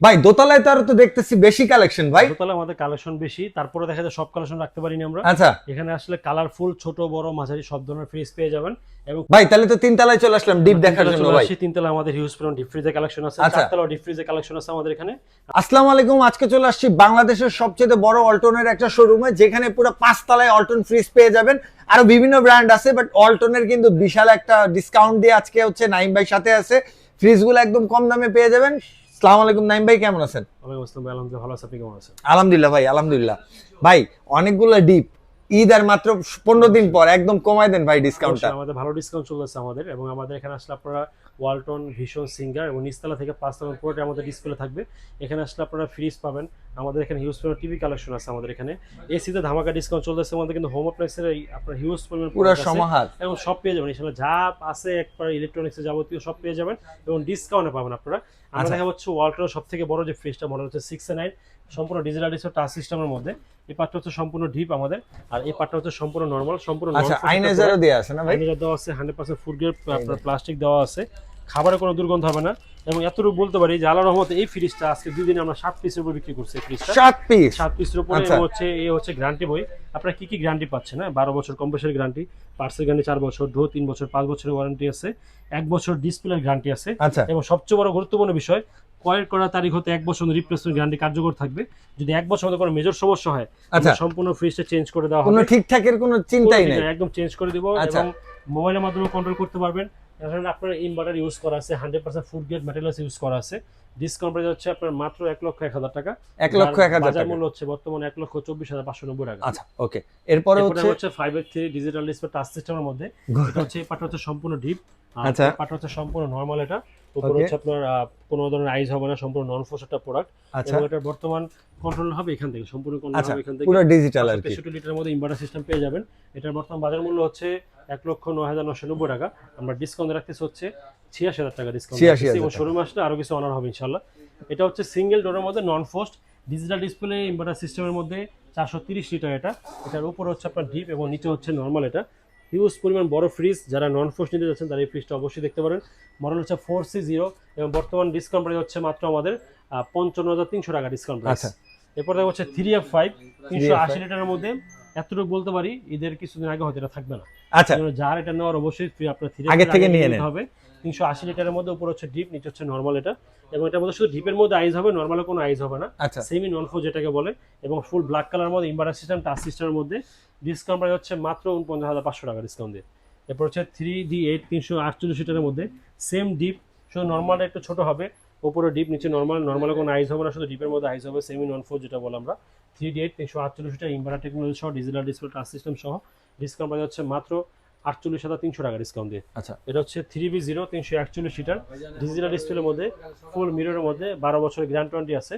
ভাই দোতলায় তো আর তো দেখতেছি বেশি কালেকশন ভাই। দোতলায় আমাদের কালেকশন বেশি, তারপরে দেখা যায় সব কালেকশন রাখতে পারিনি আমরা। আচ্ছা এখানে আসলে কালারফুল ছোট বড় মাঝারি সব ধরনের ফ্রিজ পেয়ে যাবেন। এবং ভাই তাহলে তো তিনতলায় চলে আসলাম ডিপ দেখার জন্য ভাই। তিনতলা আমাদের হিউজ পরিমাণ ডিপ ফ্রিজের কালেকশন আছে, আচ্ছা। চারতলা ডিপ ফ্রিজের কালেকশন আছে আমাদের এখানে। আসসালামু আলাইকুম, আজকে চলে আসছি বাংলাদেশের সবচেয়ে বড় অল্টনের একটা শোরুমে, যেখানে পুরো 5 তলায় অল্টন ফ্রিজ পেয়ে যাবেন। আরো বিভিন্ন ব্র্যান্ড আছে, বাট অল্টনের কিন্তু বিশাল একটা ডিসকাউন্ট দিয়ে আজকে হচ্ছে নাইম ভাই সাথে আছে। ফ্রিজগুলো একদম কম দামে পেয়ে যাবেন। আসসালামু আলাইকুম নাইম ভাই, কেমন আছেন? ওয়ালাইকুম আসসালাম ভাই, আলহামদুলিল্লাহ ভালো আছি, আপনি কেমন আছেন? আলহামদুলিল্লাহ ভাই, আলহামদুলিল্লাহ। ভাই অনেকগুলো ডিপ, ঈদ আর মাত্র 15 দিন পর, একদম কমায় দেন ভাই ডিসকাউন্টটা। আমাদের ভালো ডিসকাউন্ট চলতেছে আমাদের, এবং আমাদের এখানে আসলে আপনারা ওয়ালটন, ভীষণ, সিঙ্গার এবং নিচতলা থেকে 5 তলা পুরোটা আমাদের ডিসপ্লে থাকবে। এখানে আসলে আপনারা ফ্রিজ পাবেন, আমাদের এখানে হিউজ পরিমাণ টিভি কালেকশন আছে আমাদের এখানে। এসিতে ধামাকা ডিসকাউন্ট চলতেছে আমাদের, কিন্তু হোম অ্যাপ্লায়েন্সের আপনার হিউজ পরিমাণ পুরো সমাহার এবং সব পেয়ে যাবেন। এখানে যা আছে একবার ইলেকট্রনিক্সের যাবতীয় সব পেয়ে যাবেন এবং ডিসকাউন্টে পাবেন আপনারা। আমরা দেখা হচ্ছে ওয়ালটনের সব থেকে বড় যে ফ্রিজটা মডেল হচ্ছে 6/9, সম্পূর্ণ ডিজিটাল ডিসপ্লে টাচ সিস্টেমের মধ্যে। এই পার্টটা হচ্ছে সম্পূর্ণ ডিপ আমাদের, আর এই পার্টটা হচ্ছে সম্পূর্ণ নরমাল, সম্পূর্ণ আচ্ছা আইনেজারও দেয়া আছে না ভাই? আইনেজার দেওয়া আছে, 100% ফুড গ্রেড আপনার প্লাস্টিক দেওয়া আছে, খাবারে কোনো দুর্গন্ধ হবে না। এবং এতটুকু বলতে পারি যে আল্লাহর রহমতে এই ফ্রিজটা আজকে 2 দিনে আমরা 7 পিসের উপর বিক্রি করছি। এই ফ্রিজটা 7 পিসের উপরে। হচ্ছে এই হচ্ছে গ্যারান্টি বই, আপনারা কি কি গ্যারান্টি পাচ্ছেন? 12 বছর কম্প্রেসার গ্যারান্টি, পার্সেল গ্যারান্টি 4 বছর, ডো 3 বছর, 5 বছরের ওয়ারেন্টি আছে, 1 বছর ডিসপ্লের গ্যারান্টি আছে। আচ্ছা। এবং সবচেয়ে বড় গুরুত্বপূর্ণ বিষয়, ক্রয় করার তারিখ হতে 1 বছর রিপ্লেসমেন্ট গ্যারান্টি কার্যকর থাকবে। যদি 1 বছর মধ্যে কোনো মেজর সমস্যা হয়, আচ্ছা, সম্পূর্ণ ফ্রিজটা চেঞ্জ করে দেওয়া হবে। কোনো ঠিকঠাকের কোনো চিন্তাই নেই, একদম চেঞ্জ করে দিব। এবং মোবাইলের মাধ্যমে কন্ট্রোল করতে পারবেন। এখন আপনার ইনভার্টার ইউজ করা আছে, 100% ফুড গ্রেড ম্যাটেরিয়ালস ইউজ করা আছে। ডিসকাউন্ট প্রাইস হচ্ছে আপনার মাত্র 1,01,000 টাকা। 1,01,000 বাজার মূল্য হচ্ছে বর্তমানে 1,24,590 টাকা। আচ্ছা ওকে। এরপরে হচ্ছে 5/3 ডিজিটাল ডিসপ্লে টাচ সিস্টেমের মধ্যে। এটা হচ্ছে এই পার্টটা হচ্ছে সম্পূর্ণ ডিপ, আর আচ্ছা, এই পার্টটা হচ্ছে সম্পূর্ণ নরমাল। এটা উপরে হচ্ছে আপনার কোনো ধরনের আইস হবে না, সম্পূর্ণ নন ফোর্স একটা প্রোডাক্ট। আচ্ছা, এবং এটা বর্তমান কন্ট্রোল হবে এখান থেকে, সম্পূর্ণ কন্ট্রোল হবে এখান থেকে, পুরো ডিজিটাল আর কি। 65 লিটারের মধ্যে ইনভার্টার সিস্টেম পেয়ে যাবেন। এটার বর্তমান বাজার মূল্য হচ্ছে 1,09,990 টাকা। আমরা ডিসকাউন্ট রাখতেছি হচ্ছে 86,000 টাকা ডিসকাউন্ট, এবং শোরুমে আসলে আরো কিছু অনার হবে ইনশাআল্লাহ। এটা হচ্ছে সিঙ্গেল ডোরের মধ্যে নন ফোস্ট ডিজিটাল ডিসপ্লে ইনভার্টার সিস্টেমের মধ্যে 430 লিটার। এটার উপর হচ্ছে আপনার ডিপ এবং নিচে হচ্ছে নরমাল। এটা হিউজ পরিমাণ বড় ফ্রিজ, যারা নন ফোস্ট নিতে যাচ্ছেন তারা এই ফ্রিজটা অবশ্যই দেখতে পারেন। মডেল হচ্ছে 4C0 এবং বর্তমান ডিসকাউন্ট প্রাইস হচ্ছে মাত্র আমাদের 55,300 টাকা ডিসকাউন্ট প্রাইস। এরপর দেখা হচ্ছে 3F5 380 লিটারের মধ্যে। এতটুকু বলতে পারি, ঈদের কিছুদিন আগে হয়তো এটা থাকবে না। আচ্ছা, যার এটা নেওয়ার অবশ্যই ফ্রি, আপনার আগে থেকে নিয়ে নিতে হবে। 380 লিটারের মধ্যে, উপর হচ্ছে ডিপ, নিচে হচ্ছে নরমাল। এটা এবং এটার মধ্যে শুধু ডিপের মধ্যে আইস হবে, নরমালে কোনো আইস হবে না, সেমি নন ফোর যেটাকে বলে। এবং ফুল ব্ল্যাক কালার মধ্যে ইনভার্টার সিস্টেম টাচ সিস্টেমের মধ্যে। ডিসকাউন্ট প্রাইস হচ্ছে মাত্র 49,500 টাকা ডিসকাউন্ট দিয়ে। এরপর হচ্ছে 3D8 348 লিটারের মধ্যে, সেম ডিপ, শুধু নরমালটা একটু ছোট হবে, উপরে ডিপ, নিচে নরমাল। নরমালে কোনো আইস হবে না, শুধু ডিপের মধ্যে আইস হবে, সেমি নন ফোর যেটা বলে আমরা। 3D8 348 লিটার ইনভার্টার টেকনোলজি সহ, ডিজিটাল ডিসপ্লে টাচ সিস্টেম সহ। ডিসকাউন্ট প্রাইস হচ্ছে মাত্র 48,300 টাকা ডিসকাউন্ট দিয়ে। আচ্ছা, এটা হচ্ছে 3B0 341 লিটার ডিজিটাল ডিসপ্লের মধ্যে, ফুল মিররের মধ্যে, 12 বছরের গ্যারান্টি আছে।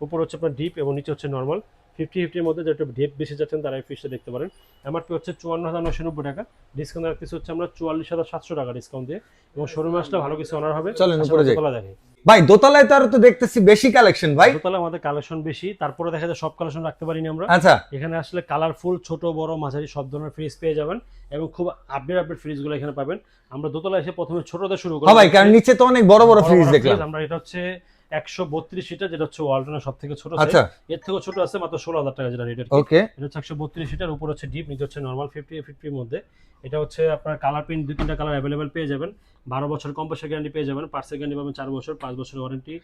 উপর হচ্ছে আপনার ডিপ এবং নিচে হচ্ছে নরমাল। 50-50 এর মধ্যে যেটা ডিপ বেশি যাচ্ছেন তারা এই ফ্রিজটা দেখতে পারেন। এমআরপি হচ্ছে 54,990 টাকা, ডিসকাউন্ট রাখতেছে হচ্ছে আমরা 44,700 টাকা ডিসকাউন্ট দিয়ে। এবং শোরুমে আসলে ভালো কিছু অনার হবে। চলেন উপরে যাই। দেখে ভাই দোতলায় তো আর তো দেখতেছি বেশি কালেকশন ভাই। দোতলায় আমাদের কালেকশন বেশি, তারপরে দেখা যায় সব কালেকশন রাখতে পারিনি আমরা। আচ্ছা, এখানে আসলে কালারফুল ছোট বড় মাঝারি সব ধরনের ফ্রিজ পেয়ে যাবেন, এবং খুব আপডেট ফ্রিজগুলো এখানে পাবেন। আমরা দোতলায় এসে প্রথমে ছোটদের শুরু করি। ভাই কারণ নিচে তো অনেক বড় বড় ফ্রিজ দেখলাম আমরা এটা হচ্ছে 132 লিটার, যেটা হচ্ছে ওয়ালটনের সব থেকে ছোট। আচ্ছা, এর থেকে ছোট আছে মাত্র 16,000 টাকা যেটা রেট। ওকে, এটা হচ্ছে 132 লিটার, উপর হচ্ছে ডিপ, নিচে হচ্ছে নরমাল। 50-50 এর মধ্যে। এটা হচ্ছে আপনার কালার প্রিন্ট 2-3টা কালার অ্যাভেলেবেল পেয়ে যাবেন। 12 বছর কম্প্রেসার গ্যারান্টি পেয়ে যাবেন, পার্সেল গ্যারান্টি পাবেন 4 বছর, 5 বছরের ওয়ারেন্টি,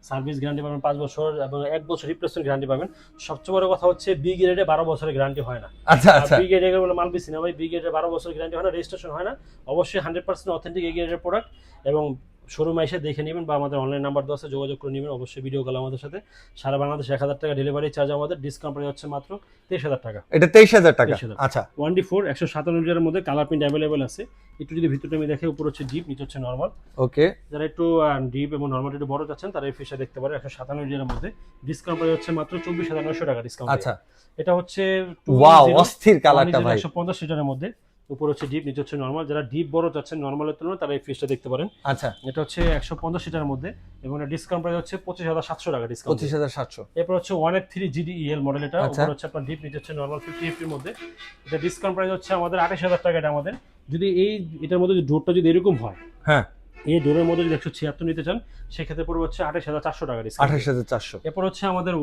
সার্ভিস গ্যারান্টি পাবেন 5 বছর, এবং 1 বছর রিপ্লেসমেন্ট গ্যারান্টি পাবেন। সবচেয়ে বড় কথা হচ্ছে বি গ্রেডে 12 বছরের গ্যারান্টি হয় না। আচ্ছা আচ্ছা, বি গ্রেড এগুলো মাল বেশি না ভাই, বি গ্রেডে 12 বছর গ্যারান্টি হয় না, রেজিস্ট্রেশন হয় না। অবশ্যই 100% অথেন্টিক এ গ্রেডের প্রোডাক্ট। এবং শোরুমে এসে দেখে নেবেন, বা আমাদের অনলাইন নাম্বার দেওয়া আছে, যোগাযোগ করে নেবেন অবশ্যই ভিডিও কল আমাদের সাথে। সারা বাংলাদেশ 1,000 টাকা ডেলিভারি চার্জ আমাদের। ডিসকাউন্ট প্রাইস হচ্ছে মাত্র 23,000 টাকা। এটা 23,000 টাকা। আচ্ছা, 1D4 157 লিটারের মধ্যে কালার প্রিন্ট অ্যাভেলেবেল আছে। একটু যদি ভিতরটা আমি দেখে, উপর হচ্ছে ডিপ, নিচে হচ্ছে নরমাল। ওকে, যারা একটু ডিপ এবং নরমাল একটু বড় চাচ্ছেন তারা এই ফিশটা দেখতে পারেন। 157 লিটারের মধ্যে ডিসকাউন্ট প্রাইস হচ্ছে মাত্র 24,900 টাকা ডিসকাউন্ট। আচ্ছা, এটা হচ্ছে ওয়াও অস্থির কালারটা ভাই। 150 লিটারের মধ্যে, উপর হচ্ছে ডিপ, নিচে হচ্ছে নরমাল। যারা ডিপ বড় চাচ্ছেন নরমালের তুলনায়, তারা এই ফিশটা দেখতে পারেন। আচ্ছা, এটা হচ্ছে 150 লিটারের মধ্যে, এবং এটা ডিসকাউন্ট প্রাইস হচ্ছে 25,700 টাকা ডিসকাউন্ট। 25,700। এরপর হচ্ছে 1F3 GDEL মডেল। এটা উপর হচ্ছে আপনার ডিপ, নিচে হচ্ছে নরমাল। 50-50 এর মধ্যে। এটা ডিসকাউন্ট প্রাইস হচ্ছে আমাদের 28,000 টাকা। এটা আমাদের যদি এটার মধ্যে ডোরটা যদি এরকম হয়, হ্যাঁ, এই ডোরের মধ্যে যদি 176 নিতে চান সেক্ষেত্রে পড়বে হচ্ছে 28,400 টাকা ডিসকাউন্ট। 28,400। এরপর হচ্ছে আমাদের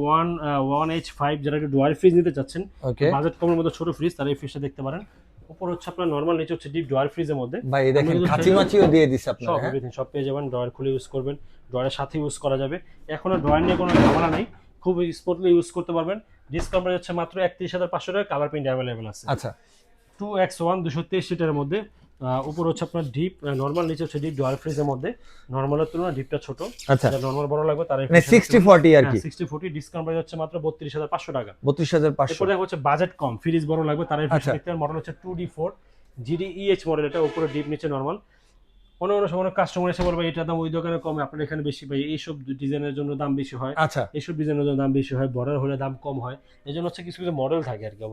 1H5 যারা একটু ডুয়াল ফ্রিজ নিতে চাচ্ছেন, বাজেট কমের মধ্যে ছোট ফ্রিজ, তারা এই ফ্রিজটা দেখতে পারেন। উপর হচ্ছে আপনার নরমাল, নিচে হচ্ছে ডিপ ডুয়াল ফ্রিজের মধ্যে। ভাই দেখেন কাঁচি মাচিও দিয়ে দিছে আপনারা, সব এভরিথিং সব পেয়ে যাবেন। ড্রয়ার খুলে ইউজ করবেন, ড্রয়ারের সাথে ইউজ করা যাবে। এখন আর ড্রয়ার নিয়ে কোনো ঝামেলা নেই, খুব স্মুথলি ইউজ করতে পারবেন। ডিসকাউন্ট প্রাইস হচ্ছে মাত্র 31,500 টাকা। কালার প্রিন্ট অ্যাভেলেবল আছে। আচ্ছা 2X1 223 লিটারের মধ্যে। উপর হচ্ছে আপনার ডিপ নরমাল, নিচে হচ্ছে ডিপ ডুয়াল ফ্রিজের মধ্যে। নরমালের তুলনায় ডিপটা ছোট। আচ্ছা নরমাল বড় লাগবে তার মানে 60/40 আর কি। 60/40 ডিসকাউন্ট প্রাইস হচ্ছে মাত্র 32,500 টাকা। 32,500। এরপরে হচ্ছে বাজেট কম, ফ্রিজ বড় লাগবে তার মডেল হচ্ছে 2D4 GDEH মডেল। এটা উপরে ডিপ, নিচে নরমাল। অন্য সময় কাস্টমার এসে বলবে এটা দাম ওই দোকানে কম, আপনার এখানে বেশি ভাই। এইসব ডিজাইনের জন্য দাম বেশি হয়, আচ্ছা এইসব ডিজাইনের জন্য দাম বেশি হয়, বর্ডার হলে দাম কম হয়। এই জন্য হচ্ছে কিছু কিছু মডেল থাকে আর কি।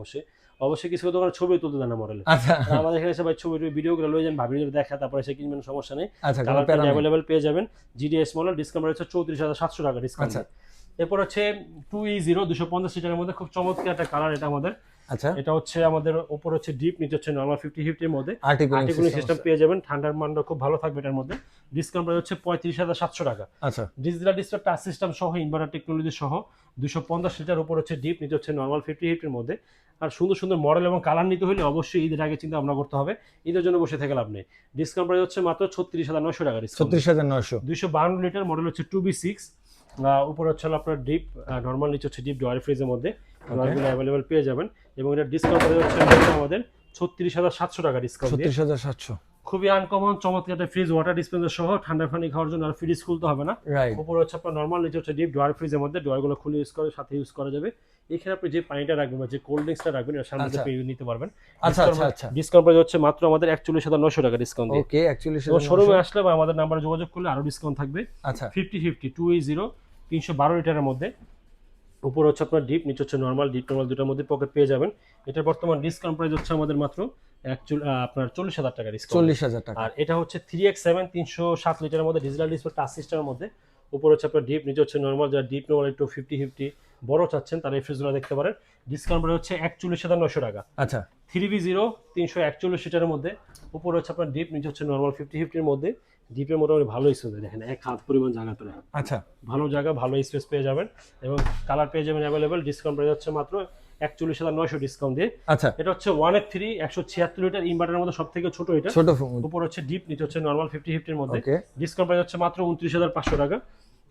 অবশ্যই কিছু দোকানে ছবি তুলতে দেন না মডেল। আচ্ছা আমাদের এখানে এসে ভাই ছবি ভিডিও করে লয়ে যান, ভাবি দেখা, তারপরে এসে কিনবেন, সমস্যা নেই। আচ্ছা কালার অ্যাভেলেবল পেয়ে যাবেন। GDS মডেল ডিসকাউন্ট হচ্ছে 34,700 টাকা ডিসকাউন্ট। এরপর হচ্ছে 2E0 250 লিটারের মধ্যে খুব চমৎকার একটা কালার এটা আমাদের। আচ্ছা এটা হচ্ছে আমাদের উপর হচ্ছে ডিপ, নিচে হচ্ছে নরমাল 50/50 এর মধ্যে আর্টিকুলিং সিস্টেম পেয়ে যাবেন। ঠান্ডার মানটা খুব ভালো থাকবে এটার মধ্যে। ডিসকাউন্ট প্রাইস হচ্ছে 35,700 টাকা। আচ্ছা ডিজিটাল ডিসপ্লে টাচ সিস্টেম সহ ইনভার্টার টেকনোলজি সহ 250 লিটার। উপর হচ্ছে ডিপ, নিচে হচ্ছে নরমাল 50/50 এর মধ্যে। আর সুন্দর সুন্দর মডেল এবং কালার নিতে হলে অবশ্যই ঈদের আগে চিন্তা ভাবনা করতে হবে, ঈদের জন্য বসে থেকে লাভ নেই। ডিসকাউন্ট প্রাইস হচ্ছে মাত্র 36,900 টাকা। 36,900। 252 লিটার মডেল হচ্ছে 2B6। উপর হচ্ছে আপনার ডিপ নরমাল, নিচে হচ্ছে ডিপ ডুয়াল ফ্রিজের মধ্যে। ড্রয়ারগুলো অ্যাভেলেবল পেয়ে যাবেন এবং এটা ডিসকাউন্ট প্রাইস হচ্ছে আমাদের 36,700 টাকা ডিসকাউন্ট। 36,700। খুবই আনকমন চমৎকার একটা ফ্রিজ, ওয়াটার ডিসপেন্সার সহ। ঠান্ডা পানি খাওয়ার জন্য আর ফ্রিজ খুলতে হবে না। উপর হচ্ছে আপনার নরমাল, নিচে হচ্ছে ডিপ ডুয়াল ফ্রিজের মধ্যে। ড্রয়ারগুলো খুলে ইউজ করে, সাথে ইউজ করা যাবে। এখানে আপনি যে পানিটা রাখবেন বা যে কোল্ড ড্রিঙ্কসটা রাখবেন এর সামনে পেয়ে নিতে পারবেন। আচ্ছা আচ্ছা আচ্ছা। ডিসকাউন্ট প্রাইস হচ্ছে মাত্র আমাদের 41,900 টাকা ডিসকাউন্ট দিয়ে। ওকে 41,900। শোরুমে আসলে বা আমাদের নাম্বারে যোগাযোগ করলে আরো ডিসকাউন্ট থাকবে। আচ্ছা 50/50 2E0 312 লিটারের মধ্যে। উপর হচ্ছে আপনার ডিপ, নিচে হচ্ছে নরমাল। ডিপ নরমাল দুটোর মধ্যে পকেট পেয়ে যাবেন। এটার বর্তমান ডিসকাউন্ট প্রাইস হচ্ছে আমাদের মাত্র আপনার 40,000 টাকা ডিসকাউন্ট। 40,000 টাকা। আর এটা হচ্ছে 3X7 307 লিটারের মধ্যে, ডিজিটাল ডিসপ্লে টাচ সিস্টেমের মধ্যে। উপর হচ্ছে আপনার ডিপ, নিচে হচ্ছে নরমাল। যারা ডিপ নরমাল একটু 50/50 বড় চাচ্ছেন তারা এই ফ্রিজগুলো দেখতে পারেন। ডিসকাউন্ট প্রাইস হচ্ছে 41,900 টাকা। আচ্ছা 3B0 341 লিটারের মধ্যে। উপর হচ্ছে আপনার ডিপ, নিচে হচ্ছে নরমাল 50/50 এর মধ্যে। ডিপের মোটামুটি ভালো স্পেস, দেখেন এক হাত পরিমাণ জায়গা তোরা। আচ্ছা ভালো জায়গা, ভালো স্পেস পেয়ে যাবেন এবং কালার পেয়ে যাবেন অ্যাভেলেবেল। ডিসকাউন্ট প্রাইস হচ্ছে মাত্র 41,900 ডিসকাউন্ট দিয়ে। আচ্ছা এটা হচ্ছে 1F3 176 লিটার ইনভার্টারের মধ্যে সবথেকে ছোট এটা। ছোট উপর হচ্ছে ডিপ, নিচে হচ্ছে নরমাল 50/50 এর মধ্যে। ডিসকাউন্ট প্রাইস হচ্ছে মাত্র 29,500 টাকা।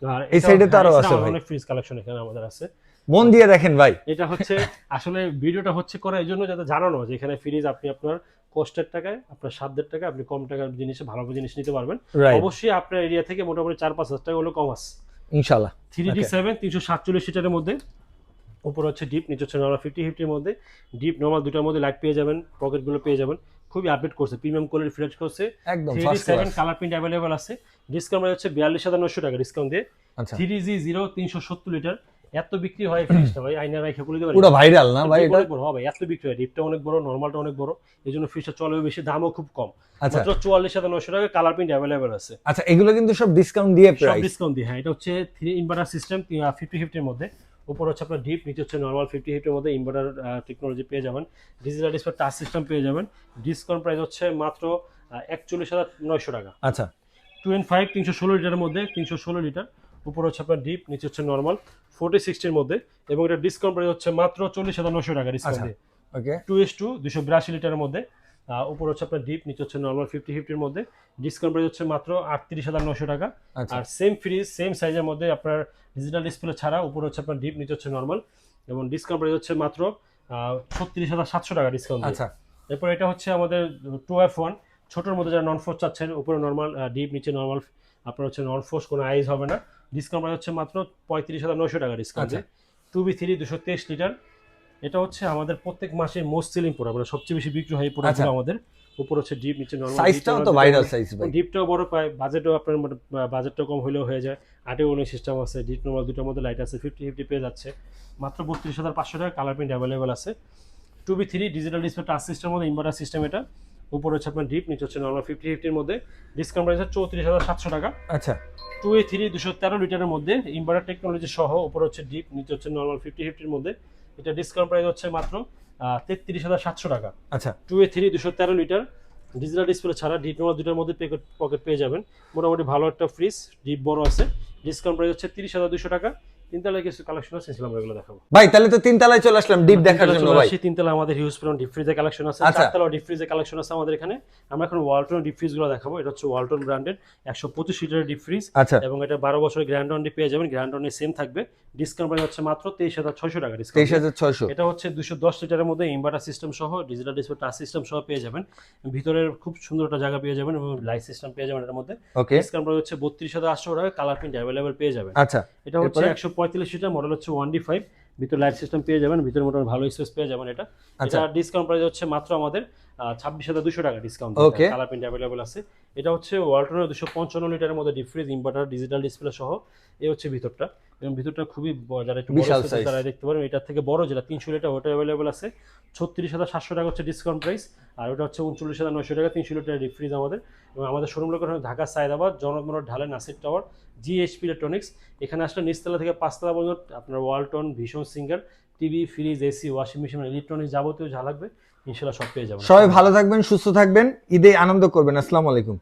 আর এই সাইডে তো আরো আছে ভাই, অনেক ফ্রিজ কালেকশন এখানে আমাদের আছে। মন দিয়ে দেখেন ভাই। এটা হচ্ছে আসলে ভিডিওটা হচ্ছে করা এই জন্য যাতে জানানো যে এখানে ফ্রিজ আপনি আপনার কষ্টের টাকায়, আপনার সাধ্যের টাকায় আপনি কম টাকার জিনিসে ভালো জিনিস নিতে পারবেন। অবশ্যই আপনার এরিয়া থেকে মোটামুটি 4-5 হাজার টাকা হলো কম আছে ইনশাআল্লাহ। 3D7 347 লিটারের মধ্যে। উপর হচ্ছে ডিপ, নিচে হচ্ছে নরমাল 50/50 এর মধ্যে। ডিপ নরমাল দুটার মধ্যে লাইট পেয়ে যাবেন, পকেটগুলো পেয়ে যাবেন। খুবই আপডেট করছে, প্রিমিয়াম কোয়ালিটি ফ্রিজ করছে একদম। 3D7 কালার প্রিন্ট अवेलेबल আছে। ডিসকাউন্ট হচ্ছে 42,900 টাকা ডিসকাউন্ট দিয়ে। আচ্ছা 3G0 370 লিটার এত বিক্রি হয় ফ্রিজটা ভাই, আয়না রাখা বলে দিতে পুরো ভাইরাল না ভাই এটা? অনেক বড় হবে, এত বিক্রি হয়। ডিপটা অনেক বড়, নরমালটা অনেক বড়, এইজন্য ফ্রিজটা চলে বেশি, দামও খুব কম। আচ্ছা মাত্র 44,900 টাকা কালার প্রিন্ট अवेलेबल আছে। আচ্ছা এগুলো কিন্তু সব ডিসকাউন্ট দিয়ে প্রাইস? সব ডিসকাউন্ট দিয়ে, হ্যাঁ। এটা হচ্ছে 3 ইনভার্টার সিস্টেম 50/50 এর মধ্যে। উপর হচ্ছে আপনার ডিপ, নিচে হচ্ছে নরমাল 50/50 এর মধ্যে ইনভার্টার টেকনোলজি পেয়ে যাবেন। ডিজিটাল ডিসপ্লে টাচ সিস্টেম পেয়ে যাবেন। ডিসকাউন্ট প্রাইস হচ্ছে মাত্র 41,900 টাকা। আচ্ছা 2N5 316 লিটারের মধ্যে 316 লিটার। উপর হচ্ছে আপনার ডিপ, নিচে হচ্ছে নরমাল 40/60 এর মধ্যে এবং এটা ডিসকাউন্ট প্রাইস হচ্ছে মাত্র 40,900 টাকা ডিসকাউন্ট দিয়ে। ওকে 2S2 282 লিটারের মধ্যে। উপর হচ্ছে আপনার ডিপ, নিচে হচ্ছে নরমাল 50/50 এর মধ্যে। ডিসকাউন্ট প্রাইস হচ্ছে মাত্র 38,900 টাকা। আর সেম ফ্রিজ সেম সাইজের মধ্যে আপনার ডিজিটাল ডিসপ্লে ছাড়া। উপর হচ্ছে আপনার ডিপ, নিচে হচ্ছে নরমাল এবং ডিসকাউন্ট প্রাইস হচ্ছে মাত্র 36,700 টাকা ডিসকাউন্ট। আচ্ছা এরপর এটা হচ্ছে আমাদের 2F1 ছোটোর মধ্যে যারা নন ফোর্স চাচ্ছেন, উপরে নরমাল ডিপ, নিচে নরমাল আপনার হচ্ছে নন ফোর্স, কোনো আইস হবে না। ডিসকাউন্ট প্রাইস হচ্ছে মাত্র 35,900 টাকা ডিসকাউন্টে। 2B3 223 litre. এটা হচ্ছে আমাদের প্রত্যেক মাসে মোস্ট সেলিং প্রোডাক্ট, মানে সবচেয়ে বেশি বিক্রি হয় এই প্রোডাক্টগুলো আমাদের। উপর হচ্ছে ডিপ, নিচে নরমাল। সাইজটাও তো ভাইরাল সাইজ ভাই। ডিপটাও বড় পায়, বাজেটও আপনার বাজেটটা কম হলেও হয়ে যায়। 8-1 সিস্টেম আছে, ডিপ নরমাল দুটোর মধ্যে লাইট আছে। 50/50 পেয়ে যাচ্ছে মাত্র 32,500 টাকা কালার প্রিন্ট अवेलेबल আছে। 2B3 ডিজিটাল ডিসপ্লে টাচ সিস্টেমের মধ্যে ইনভার্টার সিস্টেম এটা। উপর হচ্ছে আপনার ডিপ, নিচে হচ্ছে নরমাল 50/50 এর মধ্যে। ডিসকাউন্ট প্রাইস 34,700 টাকা। আচ্ছা 2A3 213 লিটারের মধ্যে ইনভার্টার টেকনোলজি সহ। উপর হচ্ছে ডিপ, নিচে হচ্ছে নরমাল 50/50 এর মধ্যে। এটা ডিসকাউন্ট প্রাইস হচ্ছে মাত্র 33,700 টাকা। আচ্ছা 2A3 213 লিটার। ডিজিটাল ডিসপ্লে ছাড়া ডিপ নর্মাল দুটার মধ্যে পকেট পেয়ে যাবেন। মোটামুটি ভালো একটা ফ্রিজ, ডিপ বড় আছে। ডিসকাউন্ট প্রাইস হচ্ছে 30,200 টাকা। তিনতলায় কিছু কালেকশন আছে, সেগুলো আমরা এগুলো দেখাবো। ভাই তাহলে তো তিনতলায় চলে আসলাম ডিপ দেখার জন্য ভাই। তিনতলা আমাদের হিউজ পরিমাণ ডিপ ফ্রিজের কালেকশন আছে, চারতলা ডিপ ফ্রিজের কালেকশন আছে আমাদের এখানে। আমরা এখন ওয়ালটন ডিপ ফ্রিজ গুলো দেখাবো। এটা হচ্ছে ওয়ালটন ব্র্যান্ডের 125 লিটারের ডিপ ফ্রিজ, এবং এটা 12 বছরের গ্যারান্টি ওয়ারেন্টি পেয়ে যাবেন। গ্যারান্টি ওয়ারেন্টি সেম থাকবে। ডিসকাউন্ট প্রাইস হচ্ছে মাত্র 23,600 টাকা ডিসকাউন্ট। 23,600। এটা হচ্ছে 210 লিটারের মধ্যে ইনভার্টার সিস্টেম সহ, ডিজিটাল ডিসপ্লে টাচ সিস্টেম সহ পেয়ে যাবেন। ভিতরের খুব সুন্দর একটা জায়গা পেয়ে যাবেন এবং লাইট সিস্টেম পেয়ে যাবেন এর মধ্যে। ওকে, ডিসকাউন্ট প্রাইস হচ্ছে 32,800 টাকা। কালার প্রিন্ট अवेलेबल পেয়ে যাবেন। আচ্ছা, এটা হচ্ছে 145 লিটার, মডেল হচ্ছে 1D5। ভিতরে লাইট সিস্টেম পেয়ে যাবেন, ভিতরে মোটামুটি ভালো স্পেস পেয়ে যাবেন। এটা ডিসকাউন্ট প্রাইস হচ্ছে মাত্র আমাদের 26,200 টাকা ডিসকাউন্ট। কালার প্রিন্ট अवेलेबल আছে। এটা হচ্ছে ওয়ালটনের 255 লিটারের মধ্যে deep fridge, inverter, digital display সহ। এই হচ্ছে ভিতরটা, এবং ভিতরটা খুবই যারা একটু বড় সাইজ তারা দেখতে পারেন। এটার থেকে বড় যেটা 300 লিটার ওটা अवेलेबल আছে 36,700 টাকা হচ্ছে ডিসকাউন্ট প্রাইস। আর ওটা হচ্ছে 39,900 টাকা 300 লিটার ডিপ ফ্রিজ আমাদের। এবং আমাদের শোরুম লোকেশন ঢাকা সায়দাবাদ, জনক মোড়, ঢালে নাসির টাওয়ার, জিএসপি ইলেকট্রনিক্স। এখানে আসলে নিচতলা থেকে 5তলা পর্যন্ত আপনার ওয়ালটন, ভীষণ, singer, TV, fridge, AC, washing machine, electronics যাবতীয় যা লাগবে ইনশাআল্লাহ সব পেয়ে যাবেন। সবাই ভালো থাকবেন, সুস্থ থাকবেন, ঈদে আনন্দ করবেন। আসসালামু আলাইকুম।